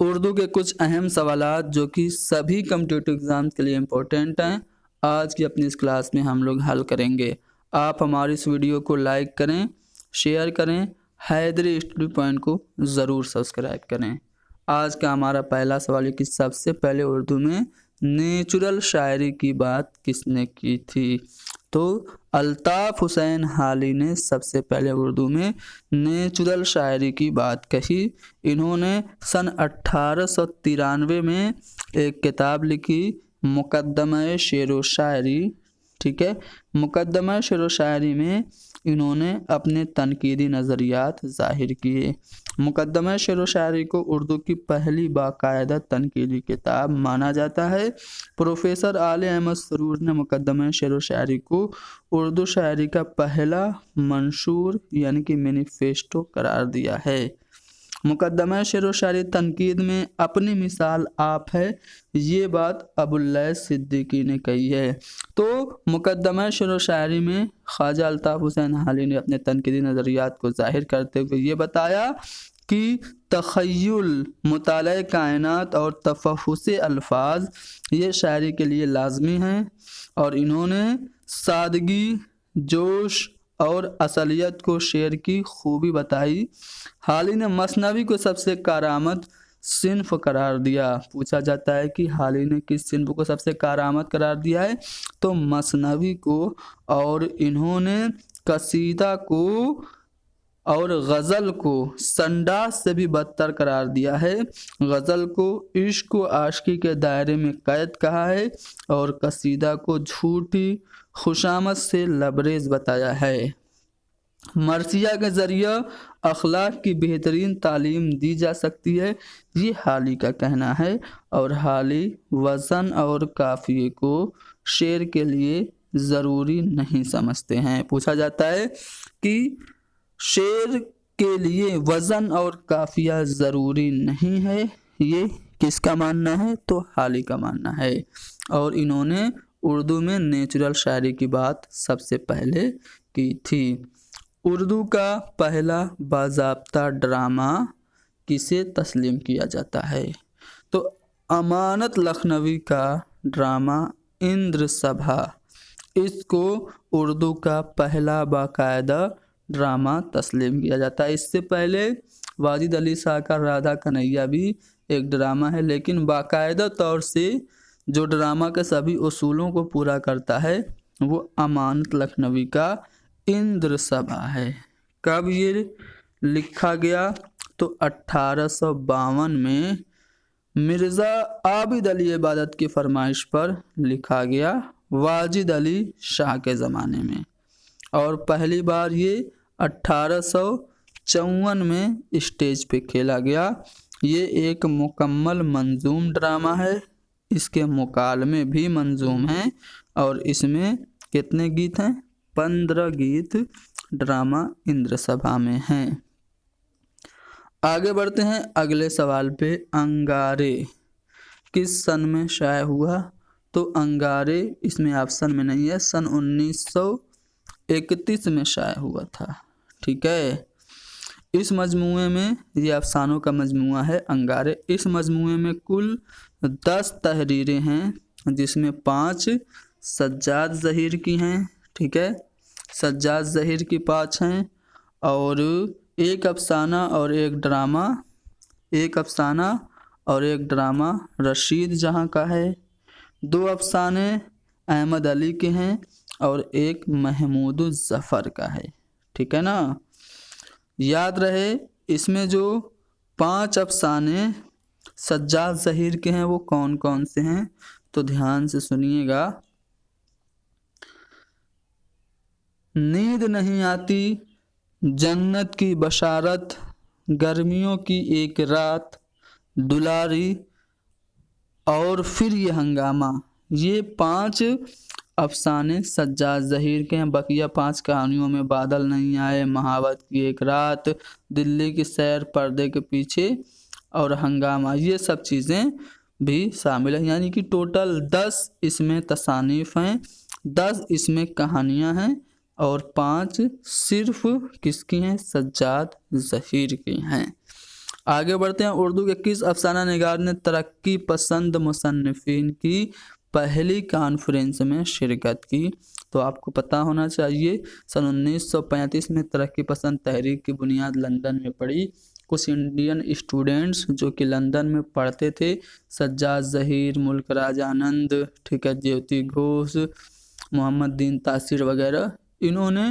اردو کے کچھ اہم سوالات جو کہ سبھی کمپٹیٹیو ایگزامس کے لیے امپورٹنٹ ہیں، آج کی اپنی اس کلاس میں ہم لوگ حل کریں گے۔ آپ ہماری اس ویڈیو کو لائک کریں، شیئر کریں، حیدری اسٹڈی پوائنٹ کو ضرور سبسکرائب کریں۔ آج کا ہمارا پہلا سوال ہے کہ سب سے پہلے اردو میں نیچرل شاعری کی بات کس نے کی تھی؟ تو الطاف حسین حالی نے سب سے پہلے اردو میں نیچرل شاعری کی بات کہی۔ انہوں نے سن 1893 میں ایک کتاب لکھی، مقدمہ شعر و شاعری، ٹھیک ہے۔ مقدمہ شعر و شاعری میں انہوں نے اپنے تنقیدی نظریات ظاہر کیے۔ مقدمہ شعر و شاعری کو اردو کی پہلی باقاعدہ تنقیدی کتاب مانا جاتا ہے۔ پروفیسر عالی احمد سرور نے مقدمہ شعر و شاعری کو اردو شاعری کا پہلا منشور یعنی کہ مینیفیسٹو قرار دیا ہے۔ مقدمہ شعر و شاعری تنقید میں اپنی مثال آپ ہے، یہ بات ابواللیث صدیقی نے کہی ہے۔ تو مقدمہ شعر و شاعری میں خواجہ الطاف حسین حالی نے اپنے تنقیدی نظریات کو ظاہر کرتے ہوئے یہ بتایا کہ تخیل، مطالعہ کائنات اور تفحص الفاظ یہ شاعری کے لیے لازمی ہیں، اور انہوں نے سادگی، جوش اور اصلیت کو شعر کی خوبی بتائی۔ حالی نے مثنوی کو سب سے کارآمد صنف قرار دیا۔ پوچھا جاتا ہے کہ حالی نے کس صنف کو سب سے کارآمد قرار دیا ہے؟ تو مثنوی کو، اور انہوں نے قصیدہ کو اور غزل کو سنڈاس سے بھی بدتر قرار دیا ہے۔ غزل کو عشق و عاشقی کے دائرے میں قید کہا ہے، اور قصیدہ کو جھوٹی خوشامد سے لبریز بتایا ہے۔ مرثیہ کے ذریعہ اخلاق کی بہترین تعلیم دی جا سکتی ہے، یہ حالی کا کہنا ہے، اور حالی وزن اور قافیے کو شعر کے لیے ضروری نہیں سمجھتے ہیں۔ پوچھا جاتا ہے کہ شعر کے لیے وزن اور قافیہ ضروری نہیں ہے، یہ کس کا ماننا ہے؟ تو حالی کا ماننا ہے، اور انہوں نے اردو میں نیچرل شاعری کی بات سب سے پہلے کی تھی۔ اردو کا پہلا باضابطہ ڈرامہ کسے تسلیم کیا جاتا ہے؟ تو امانت لکھنوی کا ڈرامہ اندر سبھا، اس کو اردو کا پہلا باقاعدہ ڈرامہ تسلیم کیا جاتا ہے۔ اس سے پہلے واجد علی شاہ کا رادھا کنہیا بھی ایک ڈرامہ ہے، لیکن باقاعدہ طور سے جو ڈرامہ کے سبھی اصولوں کو پورا کرتا ہے وہ امانت لکھنوی کا اندر سبھا ہے۔ کب یہ لکھا گیا؟ تو 1852 میں مرزا عابد علی عبادت کی فرمائش پر لکھا گیا، واجد علی شاہ کے زمانے میں، اور پہلی بار یہ 1854 میں اسٹیج پہ کھیلا گیا۔ یہ ایک مکمل منظوم ڈرامہ ہے، اس کے مکالمے بھی منظوم ہیں، اور اس میں کتنے گیت ہیں؟ 15 گیت ڈرامہ اندر سبھا میں ہیں۔ آگے بڑھتے ہیں اگلے سوال پہ۔ انگارے کس سن میں شائع ہوا؟ تو انگارے اس میں آپشن میں نہیں ہے، سن 1931 میں شائع ہوا تھا، ٹھیک ہے۔ اس مجموعے میں، یہ افسانوں کا مجموعہ ہے انگارے، اس مجموعے میں کل 10 تحریریں ہیں، جس میں 5 سجاد ظہیر کی ہیں، ٹھیک ہے، سجاد ظہیر کی 5 ہیں، اور ایک افسانہ اور ایک ڈرامہ رشید جہاں کا ہے، 2 افسانے احمد علی کے ہیں، اور ایک محمود الظفر کا ہے، ٹھیک ہے نا۔ یاد رہے اس میں جو 5 افسانے سجاد ظہیر کے ہیں وہ کون کون سے ہیں؟ تو دھیان سے سنیے گا۔ نیند نہیں آتی، جنت کی بشارت، گرمیوں کی ایک رات، دلاری، اور پھر یہ ہنگامہ، یہ 5 افسانے سجاد ظہیر کے ہیں۔ بقیہ 5 کہانیوں میں بادل نہیں آئے، مہاوت کی ایک رات، دلی کی سیر، پردے کے پیچھے اور ہنگامہ، یہ سب چیزیں بھی شامل ہیں، یعنی کہ ٹوٹل 10 اس میں تصانیف ہیں، 10 اس میں کہانیاں ہیں، اور 5 صرف کس کی ہیں؟ سجاد ظہیر کی ہیں۔ आगे बढ़ते हैं। उर्दू के किस अफसाना निगार ने तरक्की पसंद मुसन्निफिन की पहली कॉन्फ्रेंस में शिरकत की? तो आपको पता होना चाहिए सन 1935 में तरक्की पसंद तहरीक की बुनियाद लंदन में पड़ी। कुछ इंडियन स्टूडेंट्स जो कि लंदन में पढ़ते थे, सज्जाद ज़हीर, मुल्क राज आनंद, ठीक है, ज्योति घोष, मोहम्मद दीन तासीर वगैरह, इन्होंने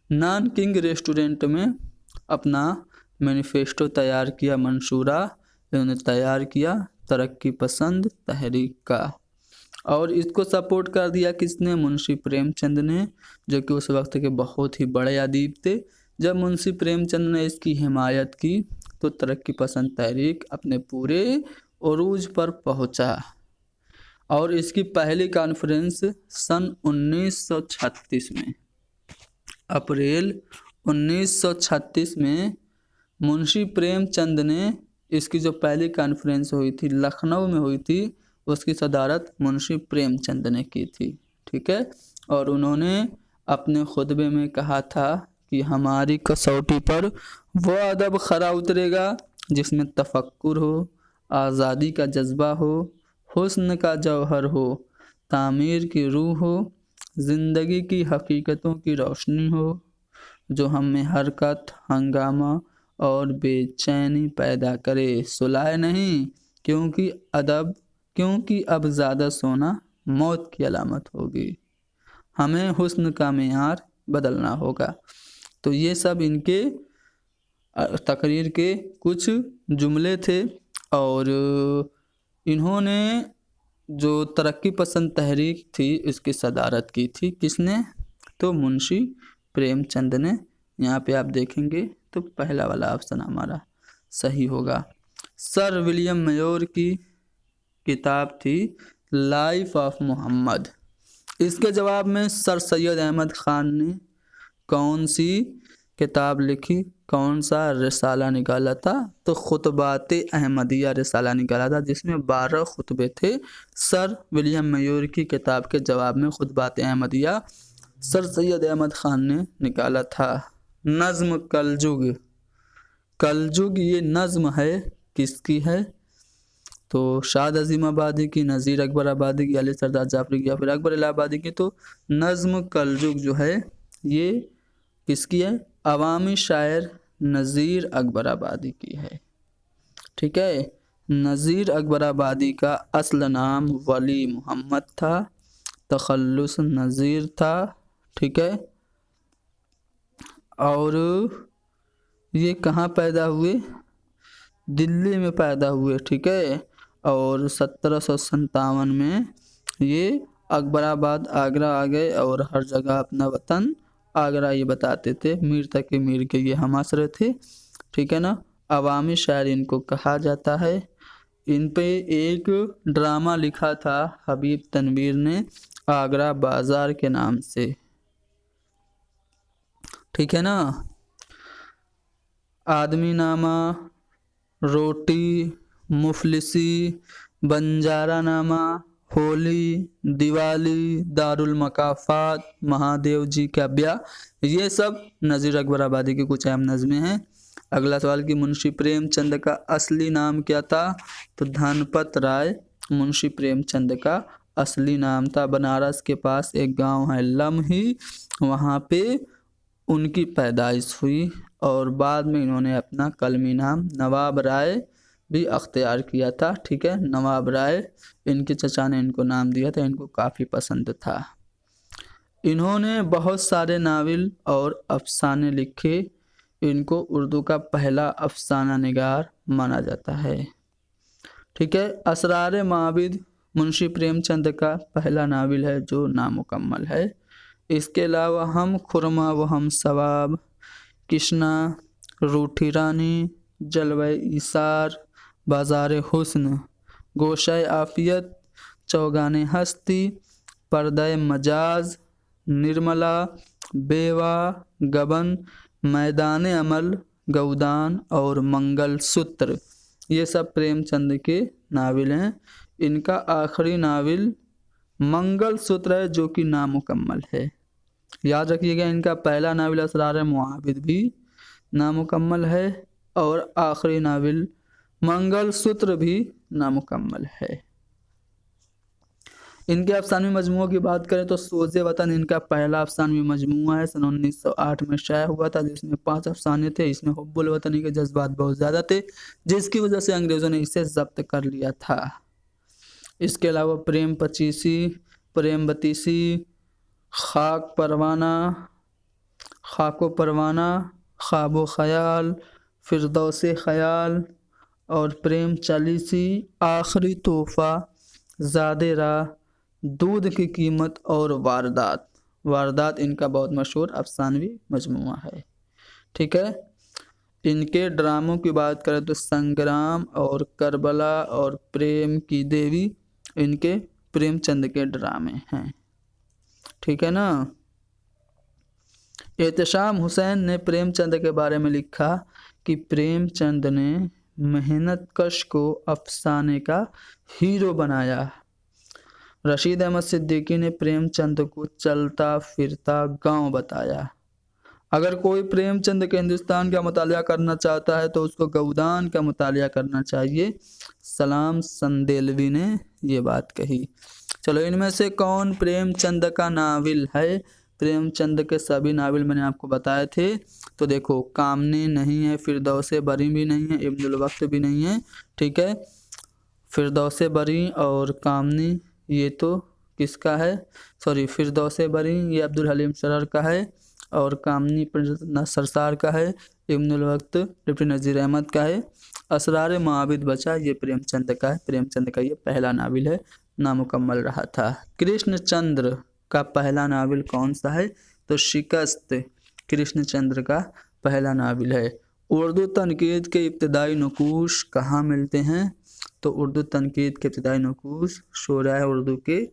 नॉन किंग रेस्टोरेंट में अपना मैनिफेस्टो तैयार किया, मंशूरा इन्होंने तैयार किया तरक्की पसंद तहरीक का। और इसको सपोर्ट कर दिया किसने? मुंशी प्रेमचंद ने, जो कि उस वक्त के बहुत ही बड़े अदीब थे। जब मुंशी प्रेमचंद ने इसकी हिमायत की तो तरक्की पसंद तहरीक अपने पूरे उरूज पर पहुंचा। और इसकी पहली कॉन्फ्रेंस सन 1936 में, अप्रैल 1936 में मुंशी प्रेमचंद ने इसकी जो पहली कॉन्फ्रेंस हुई थी, लखनऊ में हुई थी, उसकी सदारत मुंशी प्रेमचंद ने की थी, ठीक है। और उन्होंने अपने खुतबे में कहा था कि हमारी कसौटी पर वो अदब खरा उतरेगा जिसमें तफक्कुर हो, आज़ादी का जज्बा हो, हुस्न का जौहर हो, तामीर की रूह हो, ज़िंदगी की हकीकतों की रोशनी हो, जो हम में हरकत, हंगामा और बेचैनी पैदा करे। सुलाए नहीं, क्योंकि अब ज़्यादा सोना मौत की अलामत होगी। हमें हुस्न का मेयार बदलना होगा। तो ये सब इनके तकरीर के कुछ जुमले थे। और इन्होंने जो तरक्की पसंद तहरीक थी इसकी सदारत की थी किसने? तो मुंशी प्रेमचंद ने। यहाँ पे आप देखेंगे तो पहला वाला ऑप्शन हमारा सही होगा। सर विलियम मेयोर की किताब थी लाइफ ऑफ मोहम्मद। इसके जवाब में सर सैयद अहमद ख़ान ने कौन सी किताब लिखी, कौन सा रिसाला निकाला था? तो खुतबात अहमदिया रिसाला निकाला था, जिसमें 12 खुतबे थे। सर विलियम मेयोर की किताब के जवाब में खुतबात अहमदिया सर सैयद अहमद ख़ान ने निकाला था। नज़्म कलजुग ये नज़्म है किसकी है? तो शाद अजीम आबादी की, नज़ीर अकबर आबादी की, अली सरदार जाफरी की, या फिर अकबर इलाहाबादी की? तो नज़्म कलजुग जो है ये किसकी है? अवामी शायर नज़ीर अकबर आबादी की है, ठीक है। नज़ीर अकबर आबादी का असल नाम वली मोहम्मद था, तखल्लुस नज़ीर था, ठीक है। और ये कहाँ पैदा हुए? दिल्ली में पैदा हुए, ठीक है। और 1757 में ये अकबराबाद आगरा आ गए और हर जगह अपना वतन आगरा ये बताते थे। मीर तक मीर के ये हमासरे थे, ठीक है ना। अवामी शायर इनको कहा जाता है। इन पे एक ड्रामा लिखा था हबीब तनवीर ने आगरा बाज़ार के नाम से, ठीक है ना। आदमी नामा, रोटी, मुफलिसी, बंजारा नामा, होली, दिवाली, दारुल मकाफात, महादेव जी का ब्याह, ये सब नज़ीर अकबर आबादी की कुछ अहम नज़में हैं। अगला सवाल कि मुंशी प्रेमचंद का असली नाम क्या था? तो धनपत राय मुंशी प्रेमचंद का असली नाम था। बनारस के पास एक गांव है लम्ही, वहाँ पे उनकी पैदाइश हुई और बाद में इन्होंने अपना कलमी नाम नवाब राय भी अख्तियार किया था, ठीक है। नवाब राय इनके चचा ने इनको नाम दिया था, इनको काफ़ी पसंद था। इन्होंने बहुत सारे नावल और अफसाने लिखे। इनको उर्दू का पहला अफसाना निगार माना जाता है, ठीक है। असरार माबिद मुंशी प्रेमचंद का पहला नावल है जो नामुकम्मल है। इसके अलावा हम खुरमा व हम सवाब, किश्ना, रूठी रानी, जलवे इसार, बाज़ार हुस्न, गोशाए आफियत, चौगाने हस्ती, पर्दे मजाज, निर्मला, बेवा, गबन, मैदान अमल, गौदान और मंगल सूत्र, ये सब प्रेमचंद के नावल हैं। इनका आखिरी नावल मंगल सूत्र है जो कि नामुकम्मल है। याद रखिएगा, इनका पहला नावल असरार मुआबिद भी नामुकम्मल है। اور आखिरी नावल मंगलसूत्र भी नामुकम्मल है। इनके अफसानवी मजमूओं की बात करें तो सोज़े वतन इनका पहला अफसानवी मजमूआ है, सन 1908 में शाया हुआ था, जिसमें 5 अफसाने थे। इसमें हुब्बुल वतनी के जज्बात बहुत ज़्यादा थे, जिसकी वजह से अंग्रेज़ों ने इसे ज़ब्त कर लिया था। इसके अलावा प्रेम पचीसी, प्रेम बतीसी, खाको परवाना, ख्वाबो ख्याल, फिरदौसे ख्याल और प्रेम चालीसी, आखिरी तोहफ़ा, ज़ादे राह, दूध की कीमत और वारदात इनका बहुत मशहूर अफसानवी मजमूआ है। ठीक है। इनके ड्रामों की बात करें तो संग्राम और करबला और प्रेम की देवी इनके प्रेमचंद के ड्रामे हैं। ठीक है ना। एहतशाम हुसैन ने प्रेमचंद के बारे में लिखा कि प्रेमचंद ने मेहनत कश को अफसाने का हीरो बनाया। रशीद अहमद सिद्दीकी ने प्रेमचंद को चलता फिरता गांव बताया। अगर कोई प्रेमचंद के हिंदुस्तान का मुतालिया करना चाहता है तो उसको गौदान का मुतालिया करना चाहिए। सलाम संदेलवी ने ये बात कही। चलो, इनमें से कौन प्रेमचंद का नावल है? प्रेमचंद के सभी नावल मैंने आपको बताए थे। तो देखो, कामनी नहीं है, फिरदौसे बरी भी नहीं है, इब्नुल वक्त भी नहीं है। ठीक है। फिरदौसे बरी और कामनी ये तो किसका है? फिरदौसे बरी ये अब्दुल हलीम शरर का है और कामनी सरसार का है। इब्नुल वक्त डिप्टी नज़ीर अहमद का है। असरार माबिद बचा ये प्रेमचंद का है। प्रेमचंद का ये पहला नावल है, नामुकम्मल रहा था। कृष्णचंद्र का पहला नावल कौन सा है? तो शिकस्त कृष्णचंद्र का पहला नावल है। उर्दू तनकीद के इब्तदाई नकूश कहाँ मिलते हैं? तो उर्दू तनकीद के इब्तदाई नकूश शोराए उर्दू के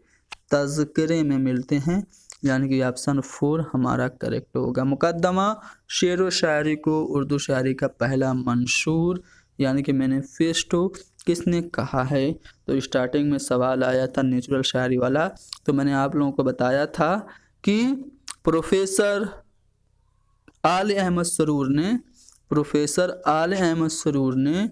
तज़किरे में मिलते हैं, यानी कि ऑप्शन 4 हमारा करेक्ट होगा। मुकद्दमा शेर व शायरी को उर्दू शायरी का पहला मंशूर यानी कि मैनिफेस्टो किसने कहा है? तो स्टार्टिंग में सवाल आया था नेचुरल शायरी वाला, तो मैंने आप लोगों को बताया था कि प्रोफेसर आले अहमद सरूर ने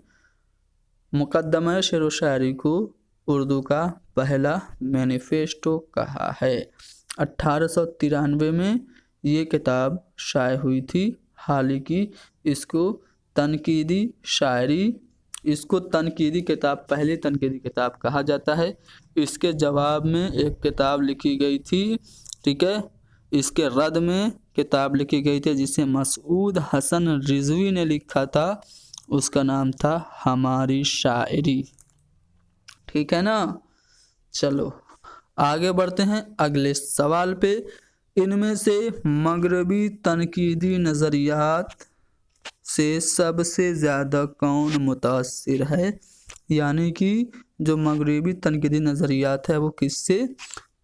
मुकद्दमा शेर व शायरी को उर्दू का पहला मैनिफेस्टो कहा है। 1893 में ये किताब शाये हुई थी। हालांकि इसको तनकीदी किताब, पहली तनकीदी किताब कहा जाता है। इसके जवाब में एक किताब लिखी गई थी। ठीक है। इसके रद्द में किताब लिखी गई थी जिसे मसूद हसन रिजवी ने लिखा था। उसका नाम था हमारी शायरी। ठीक है ना। चलो आगे बढ़ते हैं अगले सवाल पे। इनमें से मगरबी तनकीदी नज़रियात से सबसे ज़्यादा कौन मुतासिर है? यानी कि जो मगरबी तनकीदी नज़रियात है वो किससे?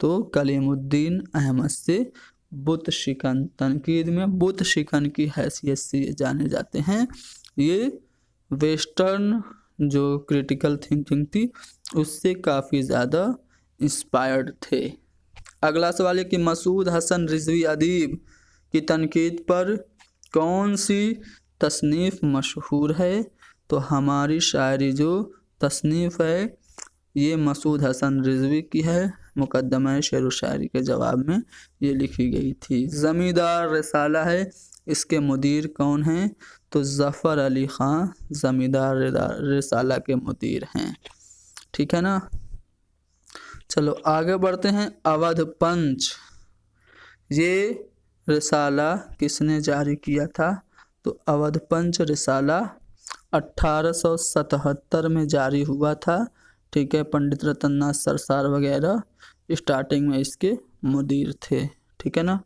तो कलीमुद्दीन अहमद से। बुत शिकन तनकीद में बुत शिकन की हैसियत से जाने जाते हैं। ये वेस्टर्न जो क्रिटिकल थिंकिंग थी उससे काफ़ी ज़्यादा इंस्पायर्ड थे। अगला सवाल है कि मसूद हसन रिजवी अदीब की तनकीद पर कौन सी तसनीफ़ मशहूर है? तो हमारी शायरी जो तसनीफ़ है ये मसूद हसन रिजवी की है। मुकद्दमा शेर व शायरी के जवाब में ये लिखी गई थी। ज़मींदार रिसाला है, इसके मुदीर कौन हैं? तो ज़फ़र अली ख़ान ज़मींदार रिसाला के मुदीर हैं। ठीक है ना। चलो आगे बढ़ते हैं। अवध पंच ये रिसाला किसने जारी किया था? तो अवध पंच रिसाला 1877 में जारी हुआ था। ठीक है। पंडित रतननाथ सरसार वगैरह स्टार्टिंग में इसके मुदीर थे। ठीक है ना।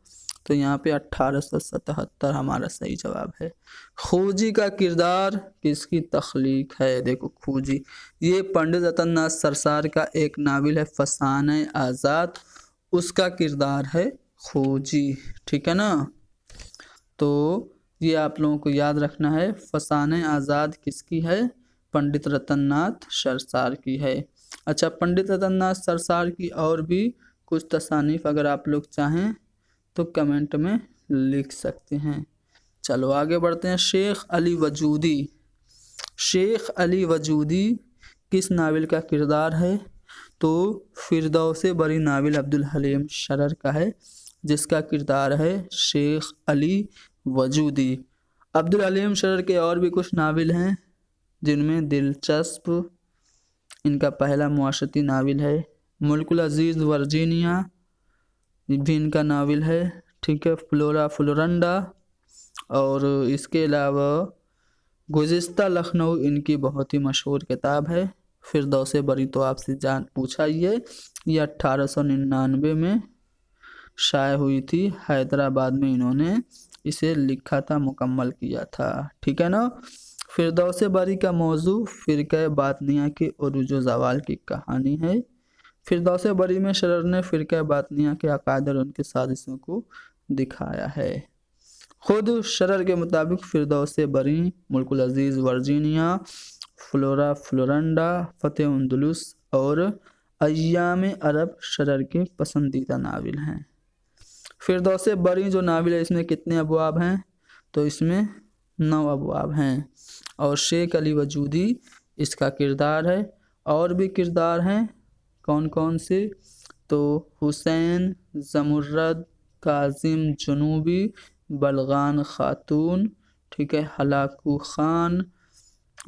तो यहाँ पे 1877 हमारा सही जवाब है। खूजी का किरदार किसकी तख्लीक है? देखो खूजी ये पंडित रतननाथ सरसार का एक नावल है फसाने आज़ाद, उसका किरदार है खूजी। ठीक है ना। तो ये आप लोगों को याद रखना है। फसाने आज़ाद किसकी है? पंडित रतननाथ सरसार की है। अच्छा, पंडित रतननाथ सरसार की और भी कुछ तसानीफ़ अगर आप लोग चाहें तो कमेंट में लिख सकते हैं। चलो आगे बढ़ते हैं। शेख अली वजूदी शेख अली वजूदी किस नावल का किरदार है? तो फिरदौस बरी नावल अब्दुल हलीम शरर का है, जिसका किरदार है शेख अली वजूदी। अब्दुल हलीम शरर के और भी कुछ नावल हैं जिनमें दिलचस्प इनका पहला मुआशरती नावल है, मुल्कुल अजीज़ वर्जीनिया भी इनका नावल है, ठीक है, फ्लोरा फ्लोरंडा, और इसके अलावा गुज़िश्ता लखनऊ इनकी बहुत ही मशहूर किताब है। फिरदौस बरी तो आपसे पूछा ही है, ये 1899 में शाये हुई थी, हैदराबाद में इन्होंने इसे लिखा था, मुकम्मल किया था, ठीक है ना। फिरदौस बरी का मौजू फ़िरक़ा बातनिया के उरूज व ज़वाल की कहानी है। फिरदौस बरी में शरर ने फ़िरक़ा बातनिया के अक़ायद और उनकी साजिशों को दिखाया है। खुद शरर के मुताबिक फिरदौस बरी मुल्कुल अजीज़ वर्जीनिया, फ्लोरा फ्लोरंडा, फ़तेह अंदलुस और अय्याम अरब शरर के पसंदीदा नावल हैं। फिरदौस बरी जो नावल है इसमें कितने अबवाब हैं? तो इसमें 9 अबवाब हैं, और शेख अली वजूदी इसका किरदार है। और भी किरदार हैं, कौन कौन से? तो हुसैन, ज़मुर्रद, काजिम जुनूबी, बलगान खातून, ठीक है, हलाकू ख़ान,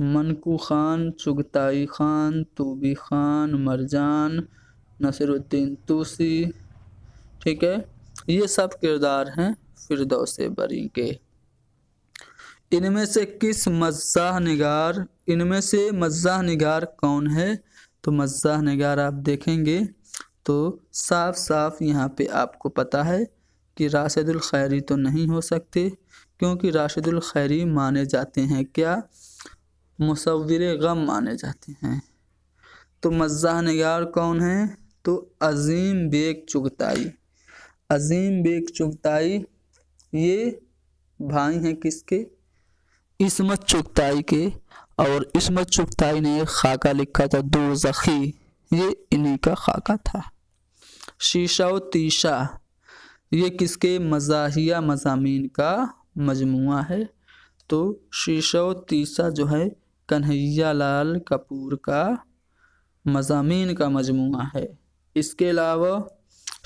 मनकू ख़ान, चुगताई ख़ान, तूबी ख़ान, मरजान, नसीरुद्दीन तूसी, ठीक है, ये सब किरदार हैं फिरदौस बरी के। इनमें से मज़ाह निगार कौन है? तो मज़ाह निगार आप देखेंगे तो साफ साफ यहाँ पे आपको पता है कि राशिदुल खैरी तो नहीं हो सकते, क्योंकि राशिदुल खैरी माने जाते हैं क्या? मुसव्विर गम माने जाते हैं। तो मज़ाह निगार कौन है? तो अज़ीम बेग चुगताई। अज़ीम बेग चुगताई ये भाई हैं किसके? इस्मत चुगताई के, और इस्मत चुगताई ने एक खाका लिखा था दोज़खी, ये इन्हीं का खाका था। शीशा व तीशा ये किसके? मज़ाहिया मज़ामीन का मजमुआ है। तो शीशा व तीशा जो है कन्हैया लाल कपूर का मज़ामीन का मजमुआ है। इसके अलावा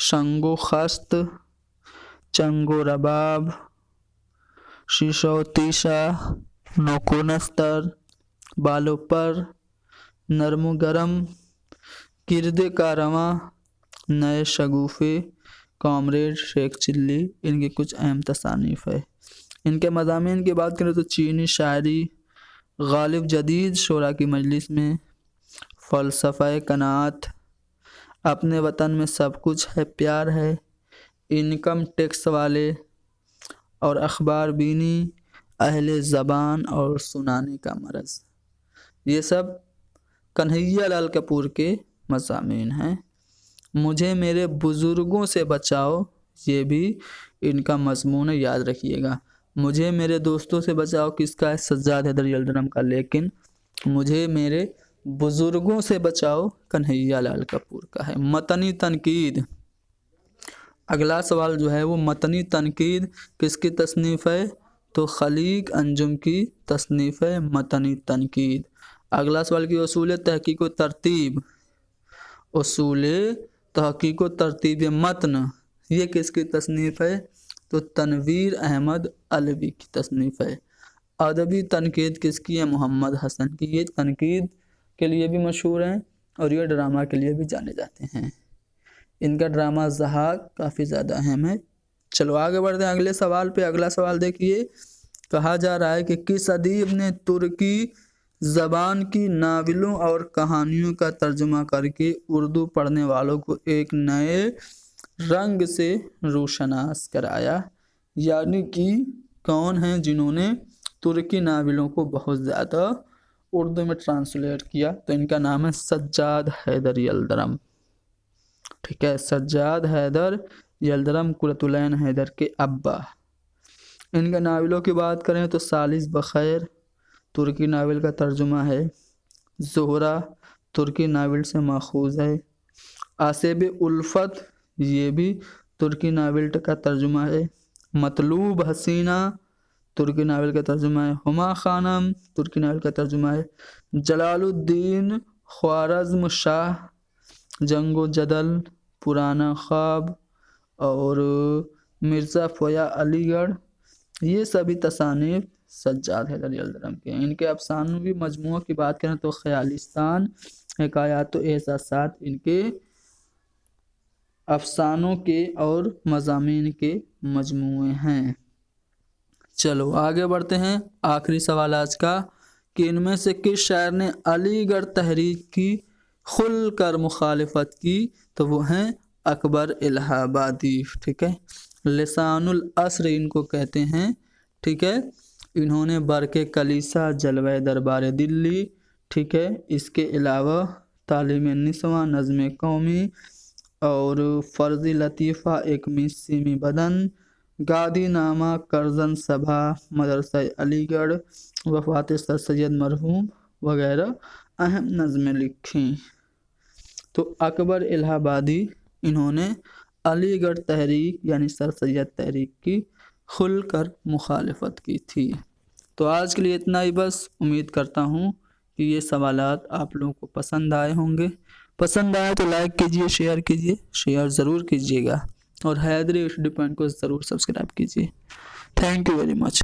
शंगो खस्त, चंगो रबाब, शीशा व तीशा, नोको नस्तर, बालो पर, नरमो गरम, किरदे का रवा, नए शगुफ़े, कॉमरेड, शेख चिल्ली, इनकी कुछ अहम तसानीफ़ है। इनके मज़ामीन की बात करें तो चीनी शायरी, गालिब जदीद शोरा की मजलिस में, फ़लसफ़ा कनात, अपने वतन में सब कुछ है प्यार है, इनकम टैक्स वाले, और अखबार बीनी, अहले ज़बान और सुनाने का मरज़, ये सब कन्हैया लाल कपूर के मज़ामीन हैं। मुझे मेरे बुज़ुर्गों से बचाओ, ये भी इनका मज़मून है, याद रखिएगा। मुझे मेरे दोस्तों से बचाओ किसका है? सज्जाद हैदर यल्दरम का। लेकिन मुझे मेरे बुज़ुर्गों से बचाओ कन्हैया लाल कपूर का है। मतनी तनकीद, अगला सवाल जो है वो मतनी तनकीद किसकी तसनीफ़ है? तो खलीक अंजुम की तसनीफ़ है मतनी तनकीद। अगला सवाल की उसूल तहकीक व तरतीब, उसूल तहकीक व तरतीब मतन ये किसकी तसनीफ़ है? तो तनवीर अहमद अलवी की तसनीफ़ है। अदबी तनकीद किसकी है? मोहम्मद हसन की। ये तनकीद के लिए भी मशहूर हैं और ये ड्रामा के लिए भी जाने जाते हैं। इनका ड्रामा ज़हाक काफ़ी ज़्यादा अहम है। चलो आगे बढ़ते हैं अगले सवाल पे। अगला सवाल देखिए, कहा जा रहा है कि किस अदीब ने तुर्की ज़बान की नावलों और कहानियों का तर्जुमा करके उर्दू पढ़ने वालों को एक नए रंग से रोशनास कराया? यानी कि कौन हैं जिन्होंने तुर्की नावलों को बहुत ज़्यादा उर्दू में ट्रांसलेट किया? तो इनका नाम है सज्जाद हैदर यल्दरम। ठीक है, सज्जाद हैदर यल्दरम कुरतुलैन हैदर के अब्बा। इनके नावलों की बात करें तो सालिस बखैर तुर्की नावल का तर्जुमा है, ज़ोहरा तुर्की नावल से माखूज़ है, आसेब उल्फत ये भी तुर्की नावल का तर्जुमा है, मतलूब हसीना तुर्की नावल का तर्जुमा है हुमा खानम, तुर्की नावल का तर्जुमा है जलालुद्दीन ख्वारज़्म शाह, जंगो जदल, पुराना ख्वाब और मिर्ज़ा फ़ोया अलीगढ़, ये सभी तसानीफ सज्जाद हैदरी अलदरम के। इनके अफसानवी मजमूओं की बात करें तो ख़यालिस्तान, हिकायात व एहसासात इनके अफसानों के और मज़ामीन के मजमूए हैं। चलो आगे बढ़ते हैं। आखिरी सवाल आज का कि इनमें से किस शायर ने अलीगढ़ तहरीक की खुल कर मुखालिफत की, तो वो हैं अकबर इलाहाबादी। ठीक है, लिसानुल अस्र इनको कहते हैं। ठीक है, इन्होंने बरके कलीसा, जलवा दरबार दिल्ली, ठीक है, इसके अलावा तालीम निस्वा, नज़्म कौमी और फ़र्ज़ लतीफ़ा, एक मिस्सीमी बदन, गादी नामा, करजन सभा, मदरसा अलीगढ़, वफ़ात सर सैयद मरहूम वगैरह अहम नज़में लिखी। तो अकबर इलाहाबादी इन्होंने अलीगढ़ तहरीक यानी सर सैयद तहरीक की खुल कर मुखालिफत की थी। तो आज के लिए इतना ही बस। उम्मीद करता हूँ कि ये सवालात आप लोगों को पसंद आए होंगे। पसंद आए तो लाइक कीजिए, शेयर ज़रूर कीजिएगा और हैदरी स्टडी पॉइंट को ज़रूर सब्सक्राइब कीजिए। Thank you very much.